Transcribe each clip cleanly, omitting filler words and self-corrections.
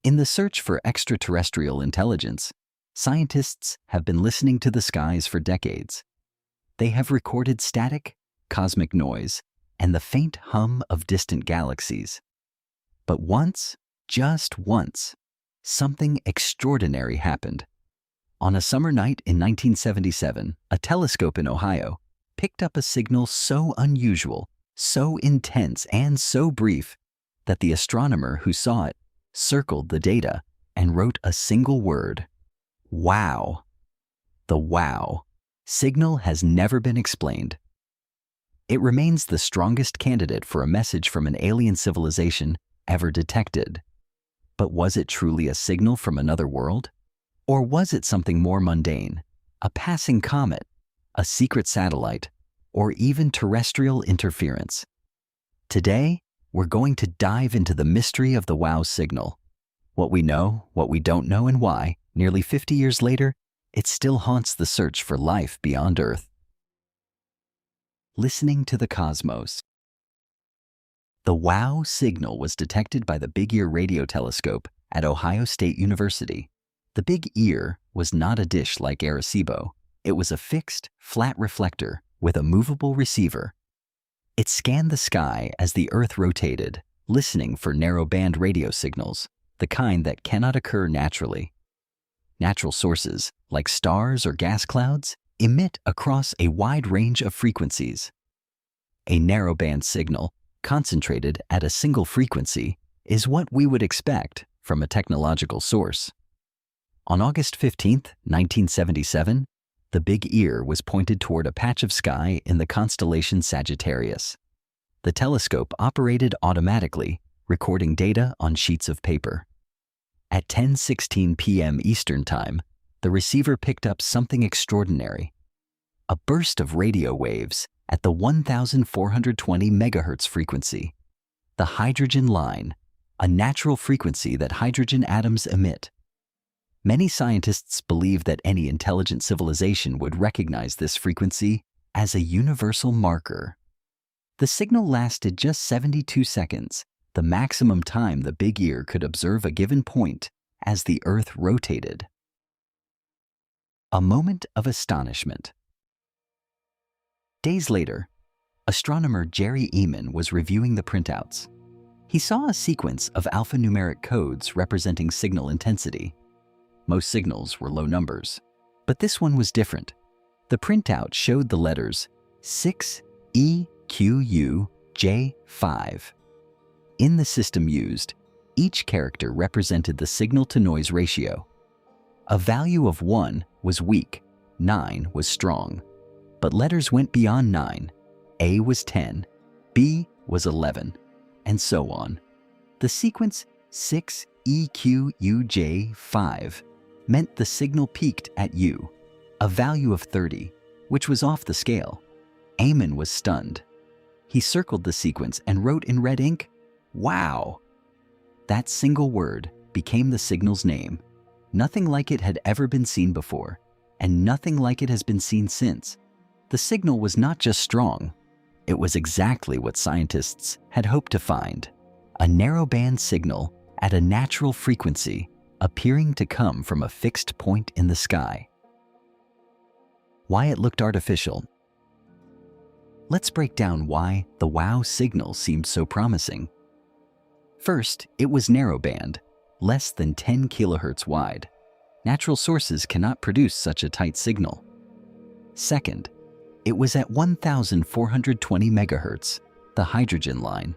In the search for extraterrestrial intelligence, scientists have been listening to the skies for decades. They have recorded static, cosmic noise, and the faint hum of distant galaxies. But once, just once, something extraordinary happened. On a summer night in 1977, a telescope in Ohio picked up a signal so unusual, so intense, and so brief that the astronomer who saw it circled the data and wrote a single word: wow. The wow signal has never been explained. It remains the strongest candidate for a message from an alien civilization ever detected. But was it truly a signal from another world? Or was it something more mundane, a passing comet, a secret satellite, or even terrestrial interference? Today, we're going to dive into the mystery of the WOW signal. What we know, what we don't know, and why, nearly 50 years later, it still haunts the search for life beyond Earth. Listening to the cosmos. The WOW signal was detected by the Big Ear radio telescope at Ohio State University. The Big Ear was not a dish like Arecibo. It was a fixed, flat reflector with a movable receiver. It scanned the sky as the Earth rotated, listening for narrow-band radio signals, the kind that cannot occur naturally. Natural sources, like stars or gas clouds, emit across a wide range of frequencies. A narrow-band signal, concentrated at a single frequency, is what we would expect from a technological source. On August 15, 1977, the Big Ear was pointed toward a patch of sky in the constellation Sagittarius. The telescope operated automatically, recording data on sheets of paper. At 10:16 p.m. Eastern Time, the receiver picked up something extraordinary: a burst of radio waves at the 1,420 megahertz frequency. The hydrogen line, a natural frequency that hydrogen atoms emit. Many scientists believe that any intelligent civilization would recognize this frequency as a universal marker. The signal lasted just 72 seconds, the maximum time the Big Ear could observe a given point as the Earth rotated. A moment of astonishment. Days later, astronomer Jerry Ehman was reviewing the printouts. He saw a sequence of alphanumeric codes representing signal intensity. Most signals were low numbers, but this one was different. The printout showed the letters 6EQUJ5. In the system used, each character represented the signal-to-noise ratio. A value of 1 was weak, 9 was strong. But letters went beyond 9. A was 10, B was 11, and so on. The sequence 6EQUJ5 meant the signal peaked at U, a value of 30, which was off the scale. Ehman was stunned. He circled the sequence and wrote in red ink, "Wow!" That single word became the signal's name. Nothing like it had ever been seen before, and nothing like it has been seen since. The signal was not just strong, it was exactly what scientists had hoped to find: a narrow-band signal at a natural frequency, appearing to come from a fixed point in the sky. Why it looked artificial. Let's break down why the WOW signal seemed so promising. First, it was narrowband, less than 10 kilohertz wide. Natural sources cannot produce such a tight signal. Second, it was at 1,420 megahertz, the hydrogen line.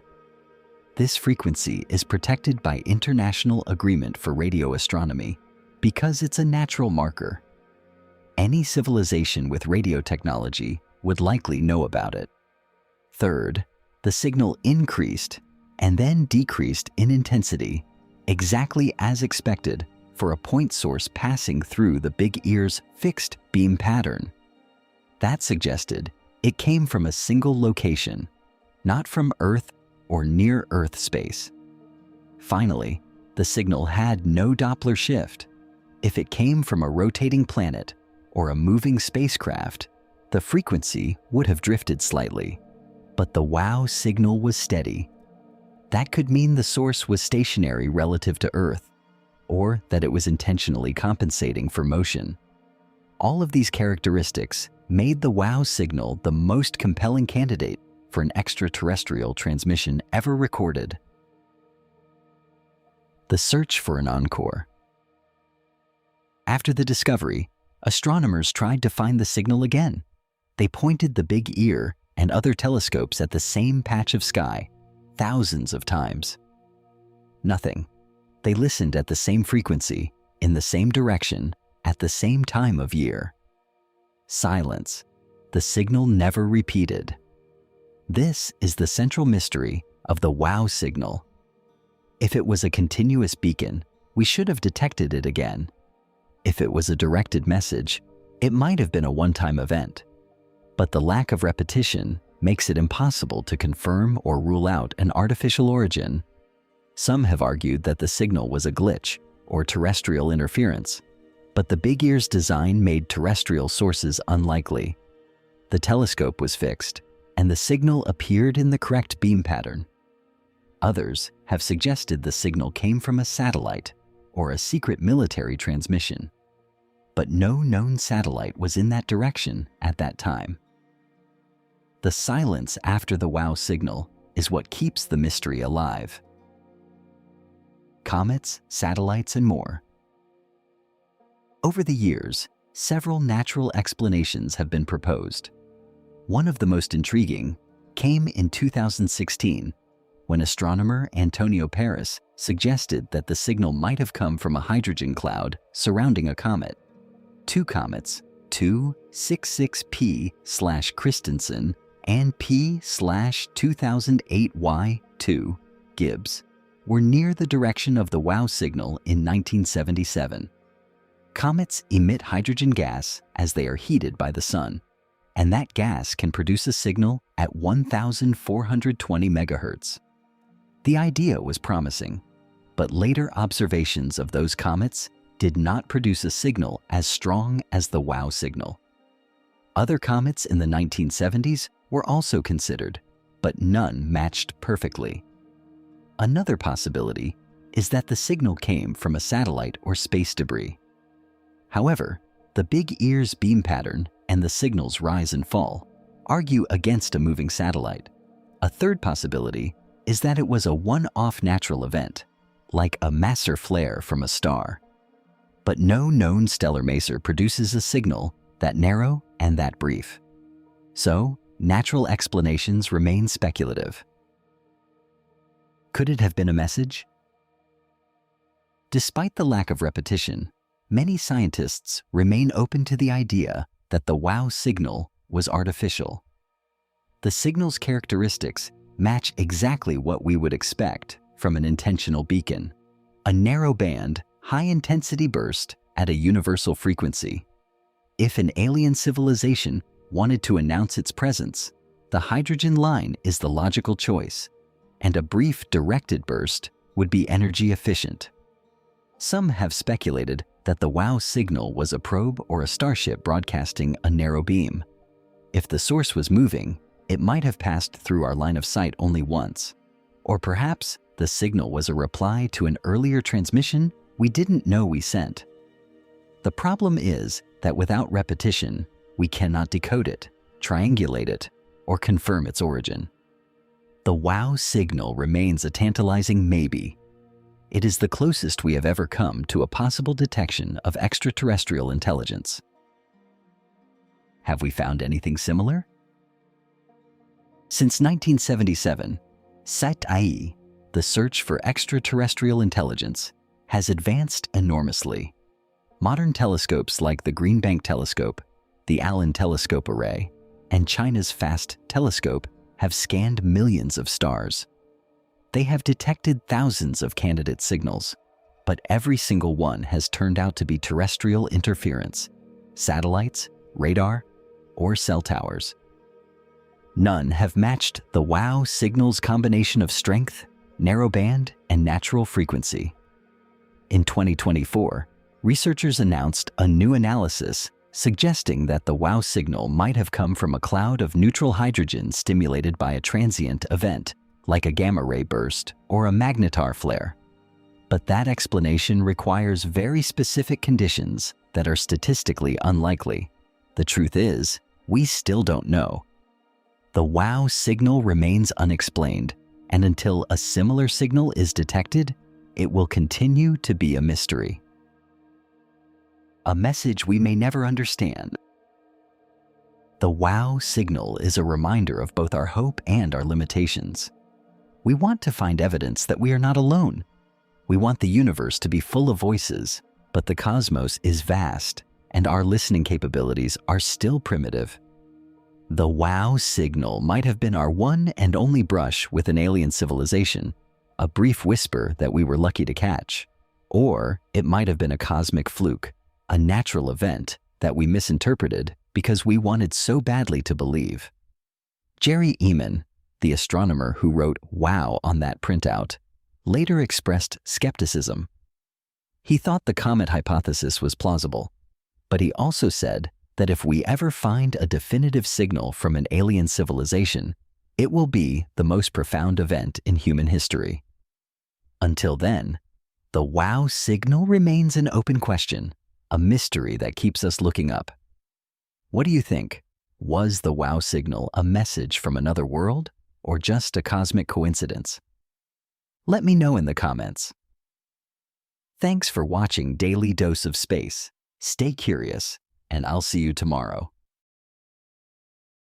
This frequency is protected by International Agreement for Radio Astronomy because it's a natural marker. Any civilization with radio technology would likely know about it. Third, the signal increased and then decreased in intensity, exactly as expected for a point source passing through the Big Ear's fixed beam pattern. That suggested it came from a single location, not from Earth or near-Earth space. Finally, the signal had no Doppler shift. If it came from a rotating planet or a moving spacecraft, the frequency would have drifted slightly. But the WOW signal was steady. That could mean the source was stationary relative to Earth. or that it was intentionally compensating for motion. All of these characteristics made the WOW signal the most compelling candidate for an extraterrestrial transmission ever recorded. The search for an encore. After the discovery, astronomers tried to find the signal again. They pointed the Big Ear and other telescopes at the same patch of sky thousands of times. Nothing. They listened at the same frequency, in the same direction, at the same time of year. Silence. The signal never repeated. This is the central mystery of the WOW signal. If it was a continuous beacon, we should have detected it again. If it was a directed message, it might have been a one-time event. But the lack of repetition makes it impossible to confirm or rule out an artificial origin. Some have argued that the signal was a glitch or terrestrial interference, but the Big Ear's design made terrestrial sources unlikely. The telescope was fixed, and the signal appeared in the correct beam pattern. Others have suggested the signal came from a satellite or a secret military transmission, but no known satellite was in that direction at that time. The silence after the WOW signal is what keeps the mystery alive. Comets, satellites, and more. Over the years, several natural explanations have been proposed. One of the most intriguing came in 2016 when astronomer Antonio Paris suggested that the signal might have come from a hydrogen cloud surrounding a comet. Two comets, 266P/Christensen and P/2008Y2 Gibbs, were near the direction of the WOW signal in 1977. Comets emit hydrogen gas as they are heated by the sun, and that gas can produce a signal at 1,420 megahertz. The idea was promising, but later observations of those comets did not produce a signal as strong as the WOW signal. Other comets in the 1970s were also considered, but none matched perfectly. Another possibility is that the signal came from a satellite or space debris. However, the Big Ear's beam pattern and the signal's rise and fall argue against a moving satellite. A third possibility is that it was a one-off natural event, like a maser flare from a star. But no known stellar maser produces a signal that narrow and that brief. So, natural explanations remain speculative. Could it have been a message? Despite the lack of repetition, many scientists remain open to the idea that the WOW signal was artificial. The signal's characteristics match exactly what we would expect from an intentional beacon: a narrow band, high-intensity burst at a universal frequency. If an alien civilization wanted to announce its presence, the hydrogen line is the logical choice, and a brief directed burst would be energy efficient. Some have speculated that the WOW signal was a probe or a starship broadcasting a narrow beam. If the source was moving, it might have passed through our line of sight only once. Or perhaps the signal was a reply to an earlier transmission we didn't know we sent. The problem is that without repetition, we cannot decode it, triangulate it, or confirm its origin. The WOW signal remains a tantalizing maybe. It is the closest we have ever come to a possible detection of extraterrestrial intelligence. Have we found anything similar? Since 1977, SETI, the search for extraterrestrial intelligence, has advanced enormously. Modern telescopes like the Green Bank Telescope, the Allen Telescope Array, and China's FAST telescope have scanned millions of stars. They have detected thousands of candidate signals, but every single one has turned out to be terrestrial interference, satellites, radar, or cell towers. None have matched the WOW signal's combination of strength, narrow band, and natural frequency. In 2024, researchers announced a new analysis suggesting that the WOW signal might have come from a cloud of neutral hydrogen stimulated by a transient event, like a gamma ray burst or a magnetar flare. But that explanation requires very specific conditions that are statistically unlikely. The truth is, we still don't know. The wow signal remains unexplained, and until a similar signal is detected, it will continue to be a mystery. A message we may never understand. The wow signal is a reminder of both our hope and our limitations. We want to find evidence that we are not alone. We want the universe to be full of voices, but the cosmos is vast, and our listening capabilities are still primitive. The wow signal might have been our one and only brush with an alien civilization, a brief whisper that we were lucky to catch. Or it might have been a cosmic fluke, a natural event that we misinterpreted because we wanted so badly to believe. Jerry Ehman, the astronomer who wrote "wow" on that printout, later expressed skepticism. He thought the comet hypothesis was plausible, but he also said that if we ever find a definitive signal from an alien civilization, it will be the most profound event in human history. Until then, the wow signal remains an open question, a mystery that keeps us looking up. What do you think? Was the wow signal a message from another world or just a cosmic coincidence? Let me know in the comments. Thanks for watching Daily Dose of Space. Stay curious, and I'll see you tomorrow.